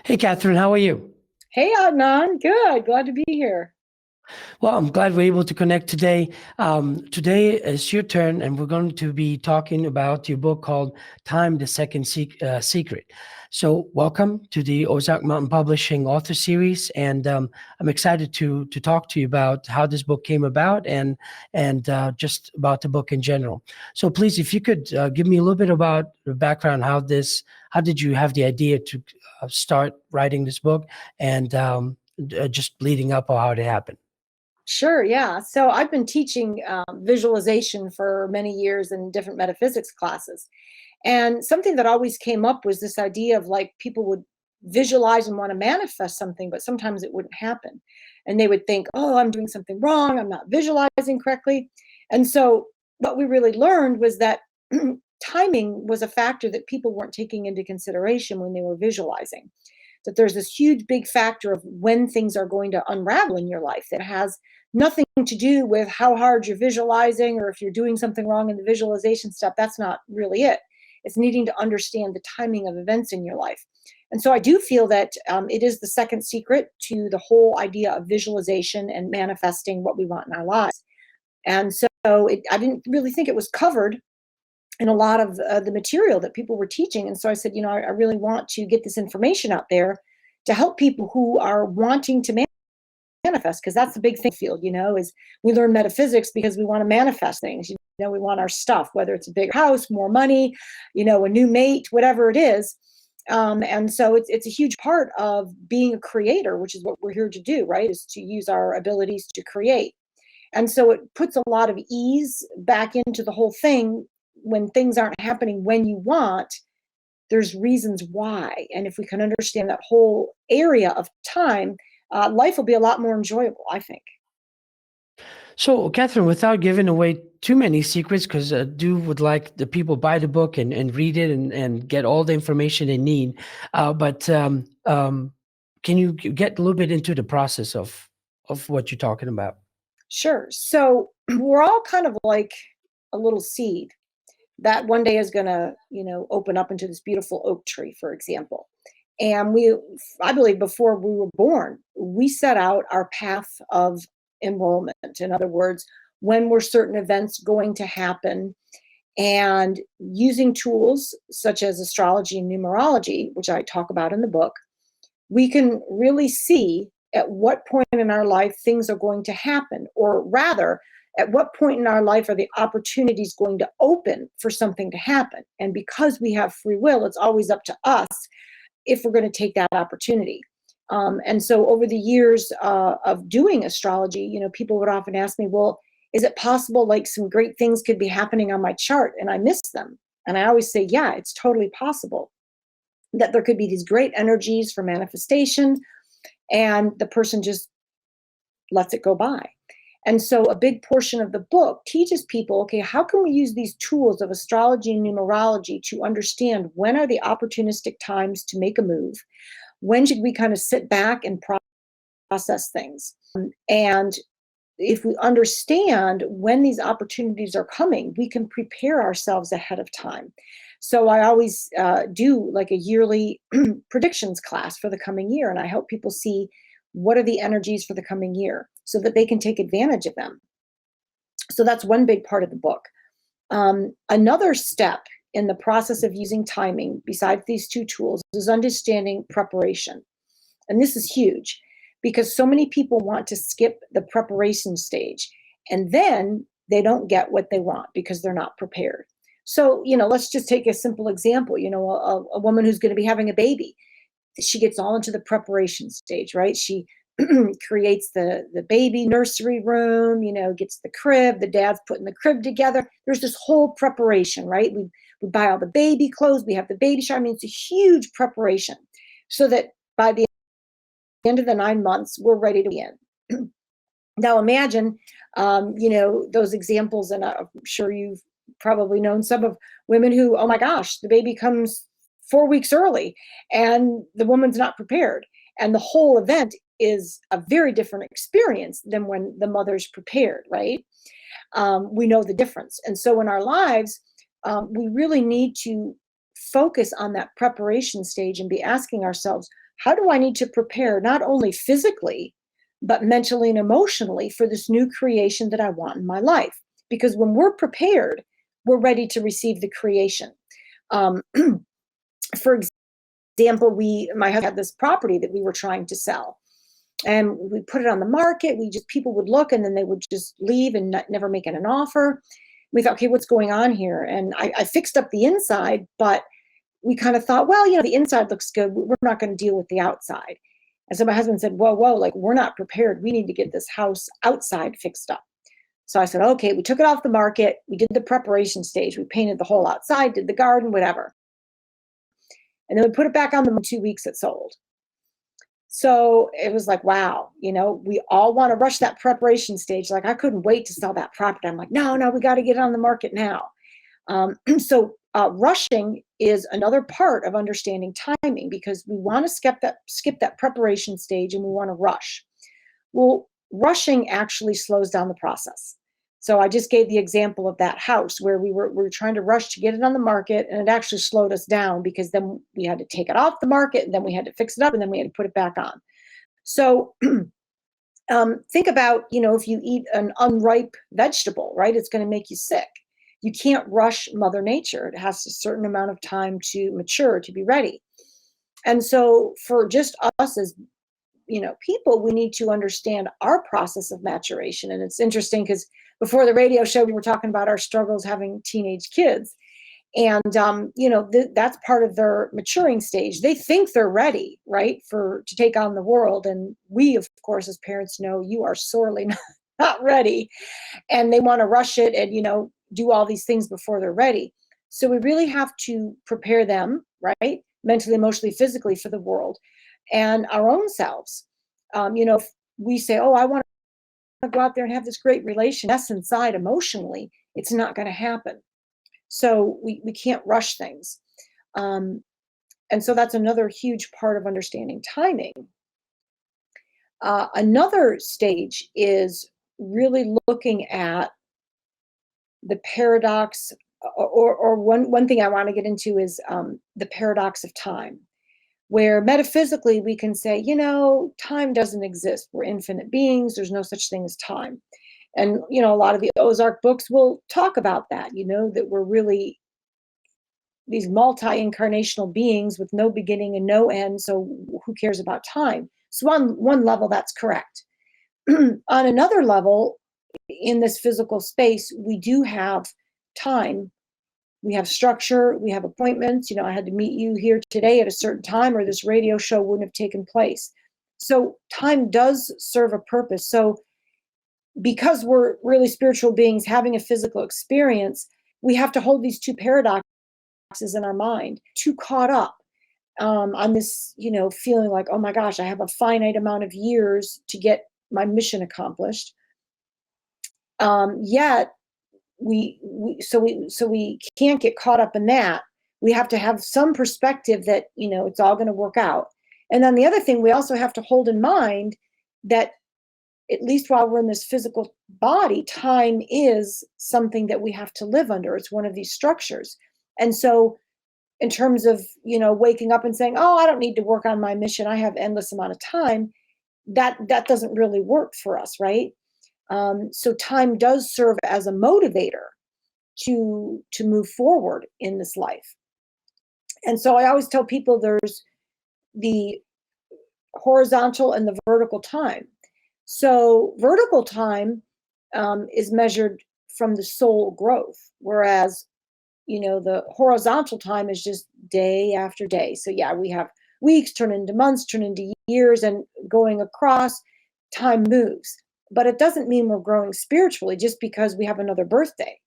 Hey, Catherine, how are you? Hey, Adnan. Good. Glad to be here. Well, I'm glad we're able to connect today. Today is your turn, and we're going to be talking about your book called Time, the Secret. So, welcome to the Ozark Mountain Publishing author series, and I'm excited to talk to you about how this book came about and just about the book in general. So, please, if you could give me a little bit about the background, how did you have the idea to start writing this book, and just leading up on how it happened. Sure. Yeah. So I've been teaching visualization for many years in different metaphysics classes. And something that always came up was this idea of like people would visualize and want to manifest something, but sometimes it wouldn't happen. And they would think, oh, I'm doing something wrong. I'm not visualizing correctly. And so what we really learned was that timing was a factor that people weren't taking into consideration when they were visualizing. That there's this huge big factor of when things are going to unravel in your life that has nothing to do with how hard you're visualizing or if you're doing something wrong in the visualization step. That's not really it. It's needing to understand the timing of events in your life. And so I do feel that it is the second secret to the whole idea of visualization and manifesting what we want in our lives. And so I didn't really think it was covered in a lot of the material that people were teaching. And so I said, I really want to get this information out there to help people who are wanting to manifest, because that's the big thing field, is we learn metaphysics because we want to manifest things. We want our stuff, whether it's a bigger house, more money, a new mate, whatever it is. And so it's a huge part of being a creator, which is what we're here to do, right? Is to use our abilities to create. And so it puts a lot of ease back into the whole thing. When things aren't happening when you want, there's reasons why. And if we can understand that whole area of time, life will be a lot more enjoyable, I think. So, Catherine, without giving away too many secrets, because I do would like the people buy the book and read it and get all the information they need. But can you get a little bit into the process of what you're talking about? Sure. So we're all kind of like a little seed that one day is going to, open up into this beautiful oak tree, for example. And I believe before we were born, we set out our path of enrollment. In other words, when were certain events going to happen? And using tools such as astrology and numerology, which I talk about in the book, we can really see at what point in our life things are going to happen, or rather, at what point in our life are the opportunities going to open for something to happen. And because we have free will, it's always up to us if we're going to take that opportunity. And so over the years of doing astrology, people would often ask me, well, is it possible like some great things could be happening on my chart and I miss them? And I always say, yeah, it's totally possible that there could be these great energies for manifestation and the person just lets it go by. And so a big portion of the book teaches people, okay, how can we use these tools of astrology and numerology to understand when are the opportunistic times to make a move? When should we kind of sit back and process things? And if we understand when these opportunities are coming, we can prepare ourselves ahead of time. So I always do like a yearly predictions class for the coming year, and I help people see what are the energies for the coming year so that they can take advantage of them. So that's one big part of the book. Another step in the process of using timing, besides these two tools, is understanding preparation. And this is huge because so many people want to skip the preparation stage and then they don't get what they want because they're not prepared. So, let's just take a simple example. A woman who's going to be having a baby, she gets all into the preparation stage, right? She creates the baby nursery room, gets the crib, the dad's putting the crib together. There's this whole preparation, right? We buy all the baby clothes, we have the baby shower. I mean, it's a huge preparation so that by the end of the 9 months, we're ready to begin. Now imagine, those examples, and I'm sure you've probably known some of women who, oh my gosh, the baby comes 4 weeks early and the woman's not prepared. And the whole event is a very different experience than when the mother's prepared, right? We know the difference. And so in our lives, we really need to focus on that preparation stage and be asking ourselves, how do I need to prepare not only physically, but mentally and emotionally for this new creation that I want in my life? Because when we're prepared, we're ready to receive the creation. Um, for example, my husband had this property that we were trying to sell, and we put it on the market. People would look and then they would just leave and never make it an offer. We thought, okay, what's going on here? And I fixed up the inside, but we kind of thought, well, the inside looks good. We're not going to deal with the outside. And so my husband said, whoa, like, we're not prepared. We need to get this house outside fixed up. So I said, okay, we took it off the market. We did the preparation stage. We painted the whole outside, did the garden, whatever. And then we put it back on the 2 weeks it sold. So it was like, wow, we all want to rush that preparation stage. Like, I couldn't wait to sell that property. I'm like, no, we got to get it on the market now. So rushing is another part of understanding timing, because we want to skip that preparation stage and we want to rush. Well, rushing actually slows down the process. So I just gave the example of that house where we were trying to rush to get it on the market, and it actually slowed us down, because then we had to take it off the market, and then we had to fix it up, and then we had to put it back on. So think about, if you eat an unripe vegetable, right? It's going to make you sick. You can't rush Mother Nature. It has a certain amount of time to mature, to be ready. And so for just us as people, we need to understand our process of maturation. And it's interesting because before the radio show, we were talking about our struggles having teenage kids. And, that's part of their maturing stage. They think they're ready, right, to take on the world. And we, of course, as parents know, you are sorely not ready. And they want to rush it and, do all these things before they're ready. So we really have to prepare them, right, mentally, emotionally, physically, for the world and our own selves. If we say, oh, I want to go out there and have this great relation, that's inside emotionally, it's not going to happen. So we can't rush things. And so that's another huge part of understanding timing. Another stage is really looking at the paradox, or one thing I want to get into is the paradox of time, where metaphysically we can say, time doesn't exist. We're infinite beings. There's no such thing as time. And, a lot of the Ozark books will talk about that, that we're really these multi-incarnational beings with no beginning and no end. So who cares about time? So on one level, that's correct. On another level, in this physical space, we do have time. We have structure, we have appointments. I had to meet you here today at a certain time, or this radio show wouldn't have taken place. So time does serve a purpose. So because we're really spiritual beings having a physical experience, we have to hold these two paradoxes in our mind, too caught up on this, feeling like, oh my gosh, I have a finite amount of years to get my mission accomplished. Yet we can't get caught up in that. We have to have some perspective that, it's all going to work out. And then the other thing we also have to hold in mind that at least while we're in this physical body, time is something that we have to live under. It's one of these structures. And so in terms of, waking up and saying, oh, I don't need to work on my mission, I have endless amount of time, that doesn't really work for us, right? So time does serve as a motivator to move forward in this life. And so I always tell people there's the horizontal and the vertical time. So vertical time is measured from the soul growth, whereas, the horizontal time is just day after day. So yeah, we have weeks turn into months, turn into years, and going across, time moves. But it doesn't mean we're growing spiritually just because we have another birthday.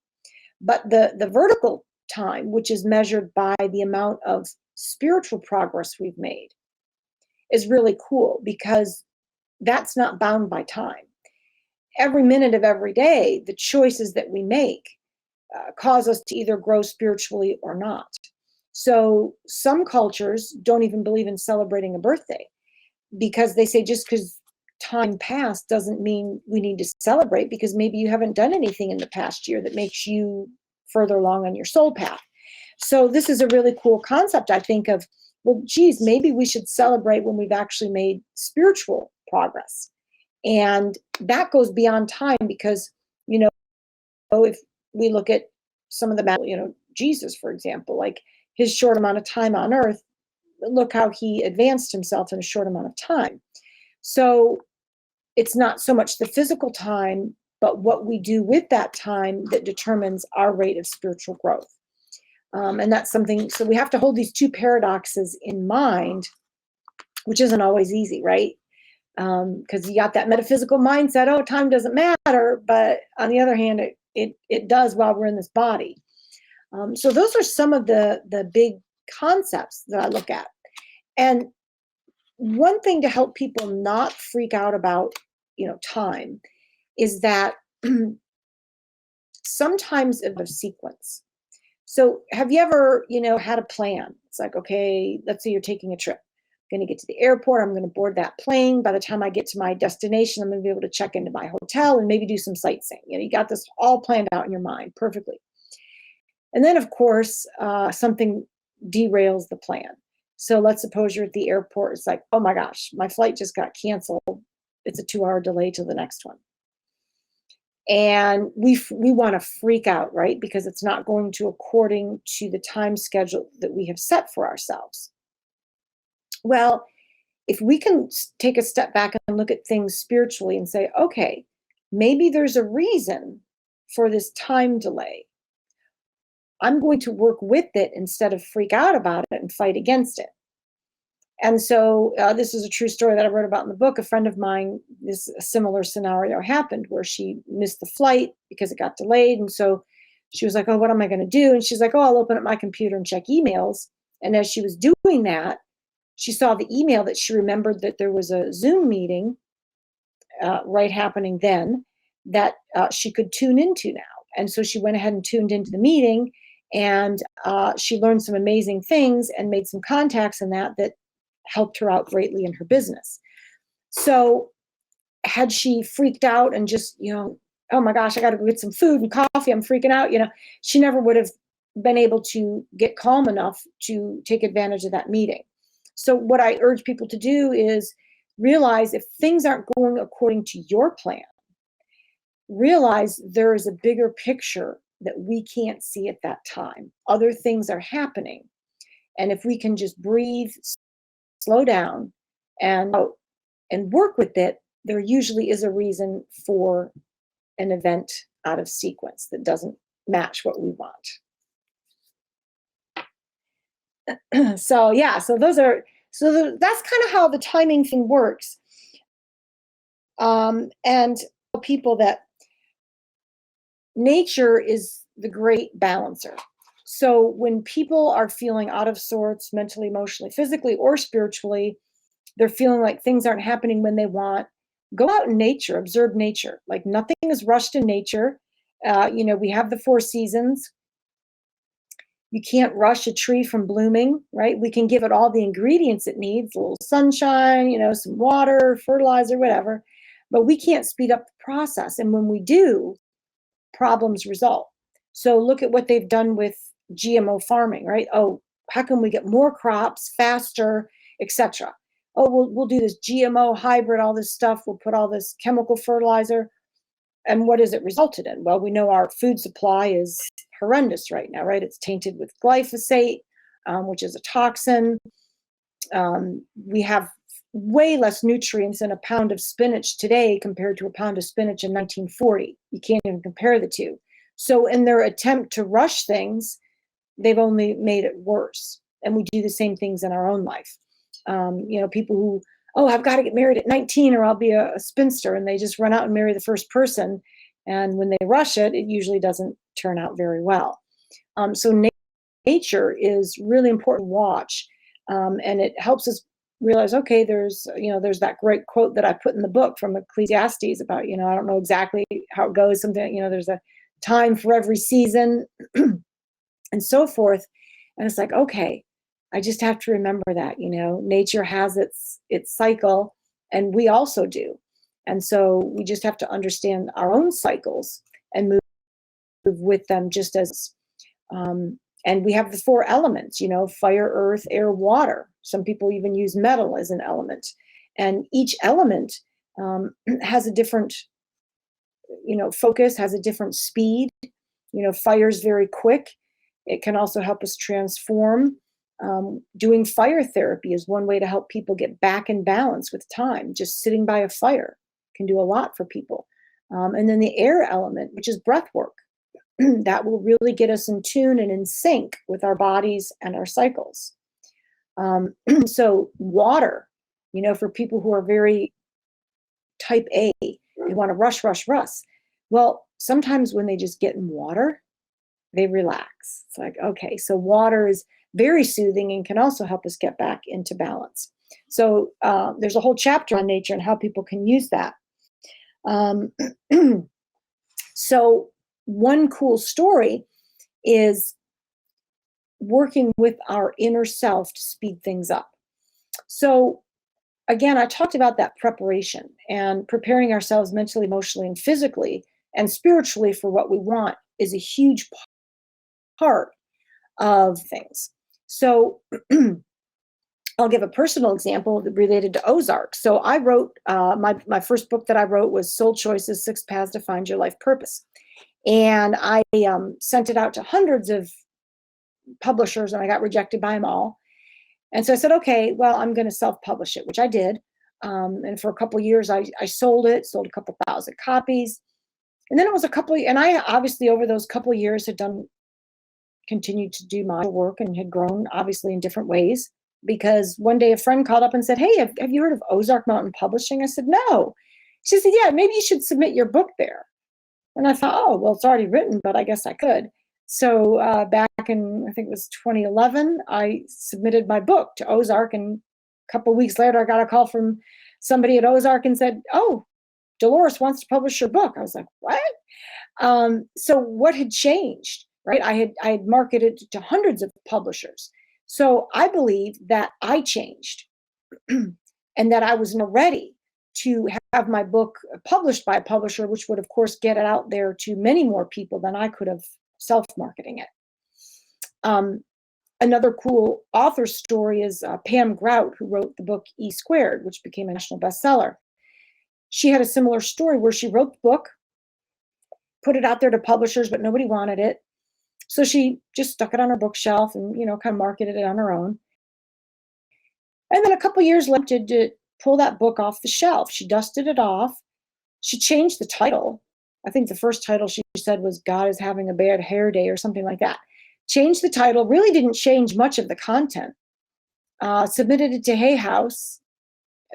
But the vertical time, which is measured by the amount of spiritual progress we've made, is really cool, because that's not bound by time. Every minute of every day, the choices that we make cause us to either grow spiritually or not. So some cultures don't even believe in celebrating a birthday, because they say just because time passed doesn't mean we need to celebrate, because maybe you haven't done anything in the past year that makes you further along on your soul path. So this is a really cool concept, I think, of well, geez, maybe we should celebrate when we've actually made spiritual progress. And that goes beyond time because, if we look at some of the, Jesus, for example, like his short amount of time on earth, look how he advanced himself in a short amount of time. So it's not so much the physical time, but what we do with that time that determines our rate of spiritual growth. And that's something, so we have to hold these two paradoxes in mind, which isn't always easy, right? Because you got that metaphysical mindset, oh, time doesn't matter, but on the other hand, it does while we're in this body. So those are some of the big concepts that I look at. And one thing to help people not freak out about, time is that sometimes it's a sequence. So have you ever, had a plan? It's like, okay, let's say you're taking a trip. I'm going to get to the airport. I'm going to board that plane. By the time I get to my destination, I'm going to be able to check into my hotel and maybe do some sightseeing. You got this all planned out in your mind perfectly. And then, of course, something derails the plan. So let's suppose you're at the airport. It's like, oh my gosh, my flight just got canceled. It's a 2-hour delay to the next one. And we want to freak out, right? Because it's not going to according to the time schedule that we have set for ourselves. Well, if we can take a step back and look at things spiritually and say, okay, maybe there's a reason for this time delay. I'm going to work with it instead of freak out about it and fight against it. And so this is a true story that I wrote about in the book. A friend of mine, a similar scenario happened where she missed the flight because it got delayed. And so she was like, oh, what am I going to do? And she's like, oh, I'll open up my computer and check emails. And as she was doing that, she saw the email that she remembered that there was a Zoom meeting right happening then that she could tune into now. And so she went ahead and tuned into the meeting, and she learned some amazing things and made some contacts in that helped her out greatly in her business. So had she freaked out and just, oh my gosh, I got to go get some food and coffee, I'm freaking out, she never would have been able to get calm enough to take advantage of that meeting. So what I urge people to do is realize if things aren't going according to your plan, realize there is a bigger picture that we can't see at that time. Other things are happening. And if we can just breathe, slow down, and work with it, there usually is a reason for an event out of sequence that doesn't match what we want. So that's kind of how the timing thing works. And people that nature is the great balancer. So when people are feeling out of sorts, mentally, emotionally, physically, or spiritually, they're feeling like things aren't happening when they want, go out in nature, observe nature. Like nothing is rushed in nature. We have the 4 seasons. You can't rush a tree from blooming, right? We can give it all the ingredients it needs, a little sunshine, some water, fertilizer, whatever, but we can't speed up the process. And when we do, problems result. So look at what they've done with GMO farming, right? Oh, how can we get more crops faster, etc.? Oh, we'll do this GMO hybrid, all this stuff. We'll put all this chemical fertilizer. And what has it resulted in? Well, we know our food supply is horrendous right now, right? It's tainted with glyphosate, which is a toxin. We have way less nutrients in a pound of spinach today compared to a pound of spinach in 1940. You can't even compare the two. So in their attempt to rush things, they've only made it worse. And we do the same things in our own life. People who, I've got to get married at 19 or I'll be a spinster, and they just run out and marry the first person. And when they rush it, it usually doesn't turn out very well. So nature is really important to watch. And it helps us realize, okay, there's that great quote that I put in the book from Ecclesiastes about, I don't know exactly how it goes. Something, there's a time for every season and so forth. And it's like, okay, I just have to remember that, nature has its cycle, and we also do. And so we just have to understand our own cycles and move with them just as, and And we have the 4 elements, fire, earth, air, water. Some people even use metal as an element. And each element has a different, focus, has a different speed. Fire is very quick. It can also help us transform. Doing fire therapy is one way to help people get back in balance with time. Just sitting by a fire can do a lot for people. And then the air element, which is breath work, that will really get us in tune and in sync with our bodies and our cycles. So water, for people who are very type A, they want to rush. Well, sometimes when they just get in water, they relax. It's like, okay, so water is very soothing and can also help us get back into balance. So there's a whole chapter on nature and how people can use that. So one cool story is working with our inner self to speed things up. So again, I talked about that preparation and preparing ourselves mentally, emotionally, and physically and spiritually for what we want is a huge part of things. So I'll give a personal example related to Ozark. So I wrote, my first book that I wrote was Soul Choices, 6 Paths to Find Your Life Purpose. And I sent it out to hundreds of publishers and I got rejected by them all. And so I said, okay, well, I'm going to self-publish it, which I did. And for a couple of years, I sold a couple thousand copies. And then it was and I obviously over those couple of years had continued to do my work and had grown obviously in different ways. Because one day a friend called up and said, hey, have you heard of Ozark Mountain Publishing? I said, no. She said, yeah, maybe you should submit your book there. And I thought, oh, well, it's already written, but I guess I could. So back in, I think it was 2011, I submitted my book to Ozark. And a couple of weeks later, I got a call from somebody at Ozark and said, oh, Dolores wants to publish your book. I was like, what? So what had changed, right? I had marketed to hundreds of publishers. So I believe that I changed and that I was now ready to have my book published by a publisher, which would, of course, get it out there to many more people than I could have self-marketing it. Another cool author story is Pam Grout, who wrote the book E Squared, which became a national bestseller. She had a similar story where she wrote the book, put it out there to publishers, but nobody wanted it. So she just stuck it on her bookshelf and, kind of marketed it on her own. And then a couple of years later, to pull that book off the shelf, she dusted it off. She changed the title. I think the first title she said was God is Having a Bad Hair Day or something like that. Changed the title, really didn't change much of the content. Submitted it to Hay House.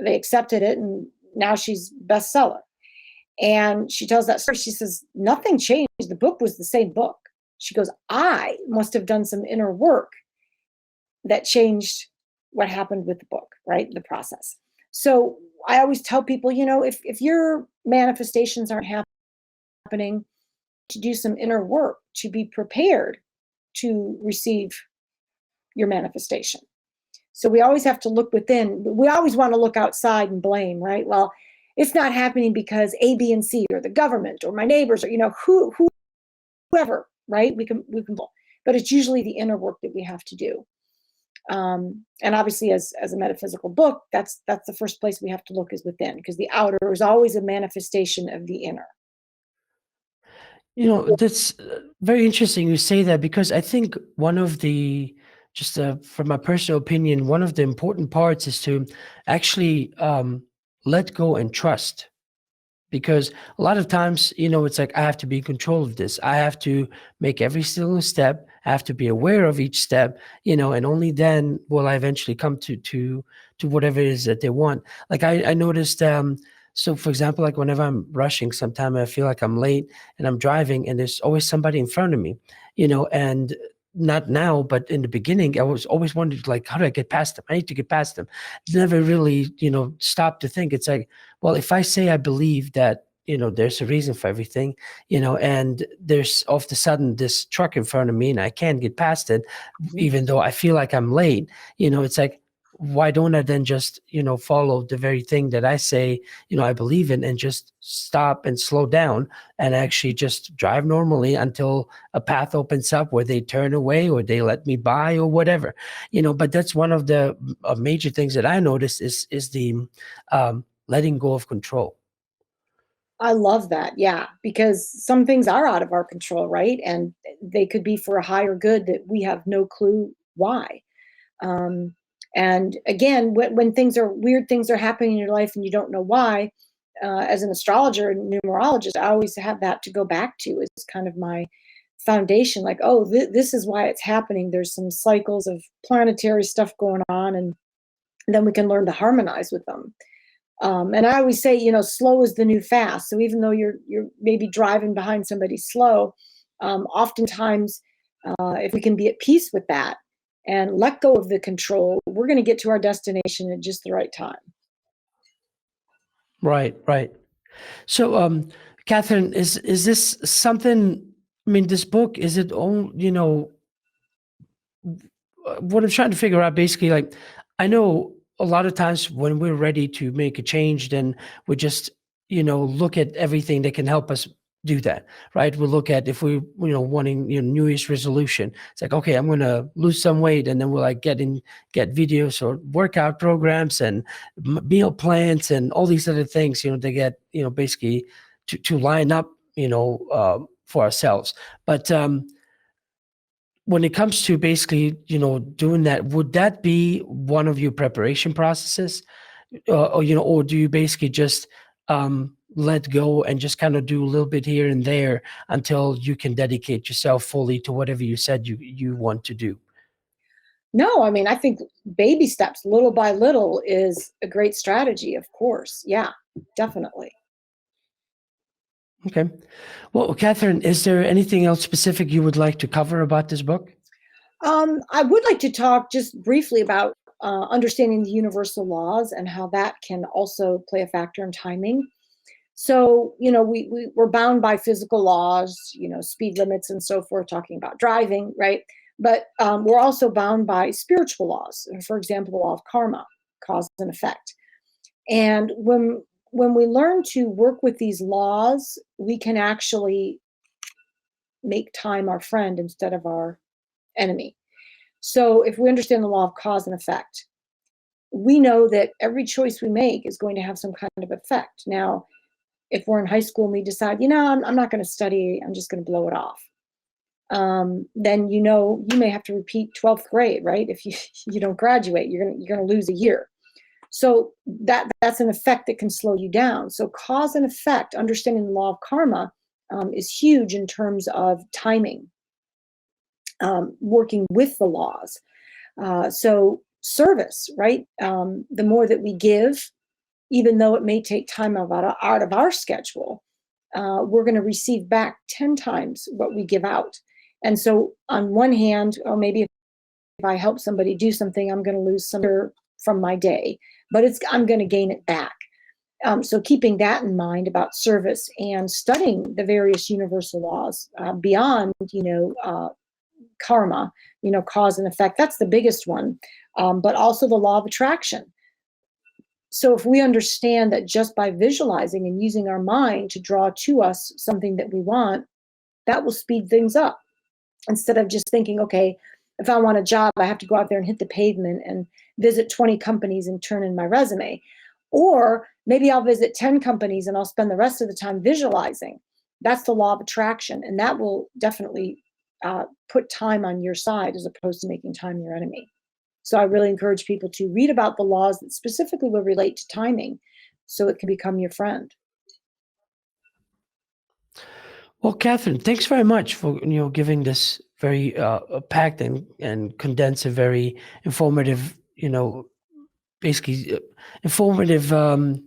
They accepted it, and now she's bestseller. And she tells that story. She says, nothing changed. The book was the same book. She goes, I must have done some inner work that changed what happened with the book, right? The process. So I always tell people, if your manifestations aren't happening, to do some inner work, to be prepared to receive your manifestation. So we always have to look within. We always want to look outside and blame, right? Well, it's not happening because A, B, and C, or the government, or my neighbors, or whoever. Right? We can, but it's usually the inner work that we have to do. And obviously as a metaphysical book, that's the first place we have to look is within, because the outer is always a manifestation of the inner. That's very interesting you say that, because I think one of the, just from my personal opinion, one of the important parts is to actually let go and trust. Because a lot of times, it's like, I have to be in control of this. I have to make every single step. I have to be aware of each step, and only then will I eventually come to whatever it is that they want. Like I noticed, so for example, like whenever I'm rushing, sometimes I feel like I'm late and I'm driving and there's always somebody in front of me, and not now, but in the beginning, I was always wondering, like, how do I get past them? I need to get past them. Never really, stopped to think. It's like, well, if I say I believe that, there's a reason for everything, and there's all of a sudden this truck in front of me and I can't get past it, even though I feel like I'm late, it's like, why don't I then just, follow the very thing that I say, I believe in, and just stop and slow down and actually just drive normally until a path opens up where they turn away or they let me by or whatever, but that's one of the major things that I noticed is the letting go of control. I love that. Yeah, because some things are out of our control, right? And they could be for a higher good that we have no clue why. Um, and again, when weird things are happening in your life and you don't know why, as an astrologer and numerologist, I always have that to go back to as kind of my foundation. Like, oh, this is why it's happening. There's some cycles of planetary stuff going on, and then we can learn to harmonize with them. And I always say, slow is the new fast. So even though you're maybe driving behind somebody slow, oftentimes, if we can be at peace with that and let go of the control, we're going to get to our destination at just the right time. Right, right. So, Kathryn, is this something? I mean, this book, is it all? What I'm trying to figure out, basically, like, I know a lot of times when we're ready to make a change, then we just, look at everything that can help us do that, right? We'll look at, if we, wanting, New Year's resolution. It's like, okay, I'm going to lose some weight, and then we'll like get videos or workout programs and meal plans and all these other things, they get, basically to line up, for ourselves. But when it comes to basically, doing that, would that be one of your preparation processes? Or do you basically just let go and just kind of do a little bit here and there until you can dedicate yourself fully to whatever you said you want to do? No, I mean, I think baby steps, little by little, is a great strategy, of course. Yeah, definitely. Okay. Well, Kathryn, is there anything else specific you would like to cover about this book? I would like to talk just briefly about understanding the universal laws and how that can also play a factor in timing. So, we're bound by physical laws, speed limits and so forth, talking about driving, right? But we're also bound by spiritual laws. For example, the law of karma, cause and effect. And when we learn to work with these laws, we can actually make time our friend instead of our enemy. So if we understand the law of cause and effect, we know that every choice we make is going to have some kind of effect. Now, if we're in high school and we decide, I'm not going to study, I'm just going to blow it off. Then you may have to repeat 12th grade, right? If you don't graduate, you're gonna lose a year. So that's an effect that can slow you down. So cause and effect, understanding the law of karma, is huge in terms of timing, working with the laws. So service, right? The more that we give, even though it may take time out of our schedule, we're going to receive back 10 times what we give out. And so on one hand, or maybe if I help somebody do something, I'm going to lose some from my day, but I'm going to gain it back. So keeping that in mind about service and studying the various universal laws beyond, karma, cause and effect, that's the biggest one, but also the law of attraction. So if we understand that just by visualizing and using our mind to draw to us something that we want, that will speed things up. Instead of just thinking, okay, if I want a job, I have to go out there and hit the pavement and visit 20 companies and turn in my resume. Or maybe I'll visit 10 companies and I'll spend the rest of the time visualizing. That's the law of attraction. And that will definitely put time on your side as opposed to making time your enemy. So I really encourage people to read about the laws that specifically will relate to timing so it can become your friend. Well, Kathryn, thanks very much for giving this very packed and condensed, a very informative, basically informative. Can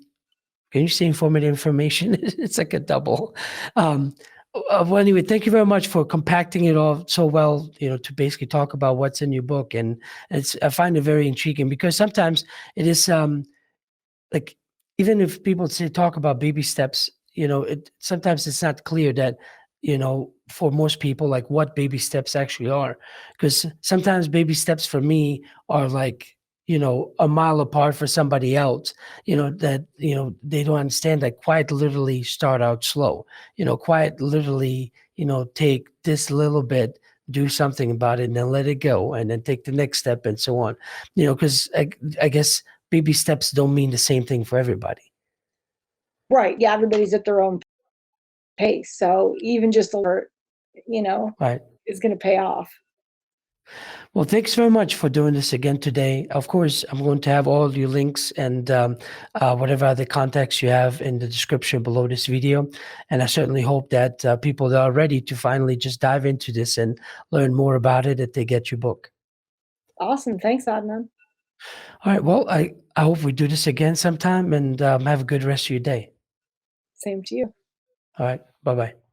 you say informative information? It's like a double. Well, anyway, thank you very much for compacting it all so well, to basically talk about what's in your book, and I find it very intriguing because sometimes it is like, even if people talk about baby steps, sometimes it's not clear that, for most people, like what baby steps actually are. Because sometimes baby steps for me are like a mile apart for somebody else, that, they don't understand that quiet literally start out slow, quiet literally, take this little bit, do something about it, and then let it go, and then take the next step, and so on, because I guess baby steps don't mean the same thing for everybody. Right. Yeah. Everybody's at their own pace. So even just a little, Right. is going to pay off. Well, thanks very much for doing this again today. Of course, I'm going to have all your links and whatever other contacts you have in the description below this video. And I certainly hope that people that are ready to finally just dive into this and learn more about it, that they get your book. Awesome. Thanks, Adnan. All right. Well, I hope we do this again sometime, and have a good rest of your day. Same to you. All right. Bye-bye.